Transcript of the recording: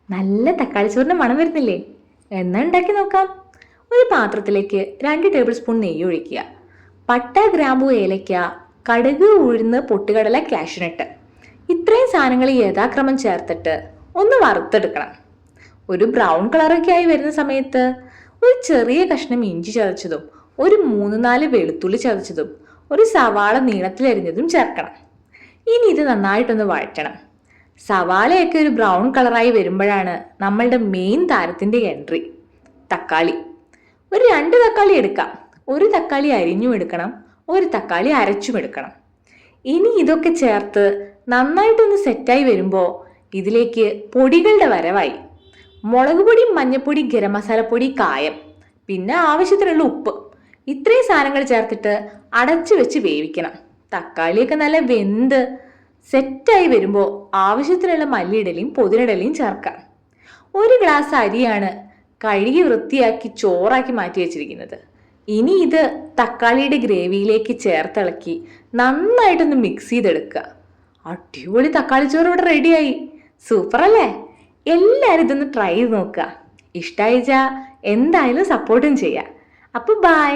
നല്ല തക്കാളി ചോറിന്റെ മണം വരുന്നില്ലേ? എന്നാ ഉണ്ടാക്കി നോക്കാം. ഒരു പാത്രത്തിലേക്ക് 2 ടേബിൾ സ്പൂൺ നെയ്യ് ഒഴിക്കുക. പട്ട, ഗ്രാമ്പു, ഏലയ്ക്ക, കടുക്, ഉഴുന്ന്, പൊട്ടുകടല, കാഷ്യൂനട്ട് ഇത്രയും സാധനങ്ങൾ യഥാക്രമം ചേർത്തിട്ട് ഒന്ന് വറുത്തെടുക്കണം. ഒരു ബ്രൗൺ കളറൊക്കെ ആയി വരുന്ന സമയത്ത് ഒരു ചെറിയ കഷ്ണം ഇഞ്ചി ചതച്ചതും, ഒരു 3-4 വെളുത്തുള്ളി ചതച്ചതും, ഒരു സവാള നീളത്തിലരിഞ്ഞതും ചേർക്കണം. ഇനി ഇത് നന്നായിട്ടൊന്ന് വഴറ്റണം. സവാളയൊക്കെ ഒരു ബ്രൗൺ കളറായി വരുമ്പോഴാണ് നമ്മളുടെ മെയിൻ താരത്തിന്റെ എൻട്രി, തക്കാളി. ഒരു 2 തക്കാളി എടുക്കാം. ഒരു തക്കാളി അരിഞ്ഞും എടുക്കണം, ഒരു തക്കാളി അരച്ചും എടുക്കണം. ഇനി ഇതൊക്കെ ചേർത്ത് നന്നായിട്ടൊന്ന് സെറ്റായി വരുമ്പോൾ ഇതിലേക്ക് പൊടികളുടെ വരവായി. മുളക് പൊടി, മഞ്ഞൾപ്പൊടി, ഗരം മസാലപ്പൊടി, കായം, പിന്നെ ആവശ്യത്തിനുള്ള ഉപ്പ്, ഇത്രയും സാധനങ്ങൾ ചേർത്തിട്ട് അടച്ചു വെച്ച് വേവിക്കണം. തക്കാളിയൊക്കെ നല്ല വെന്ത് സെറ്റായി വരുമ്പോൾ ആവശ്യത്തിനുള്ള മല്ലിയിടലയും പുതിനയിടലയും ചേർക്കാം. 1 ഗ്ലാസ് അരിയാണ് കഴുകി വൃത്തിയാക്കി ചോറാക്കി മാറ്റി വെച്ചിരിക്കുന്നത്. ഇനി ഇത് തക്കാളിയുടെ ഗ്രേവിയിലേക്ക് ചേർത്തിളക്കി നന്നായിട്ടൊന്ന് മിക്സ് ചെയ്തെടുക്കുക. അടിപൊളി തക്കാളി ചോറ് ഇവിടെ റെഡിയായി. സൂപ്പർ അല്ലേ? എല്ലാവരും ഇതൊന്ന് ട്രൈ ചെയ്ത് നോക്കുക. ഇഷ്ടമായിച്ചാ എന്തായാലും സപ്പോർട്ടും ചെയ്യാം. അപ്പോൾ ബൈ.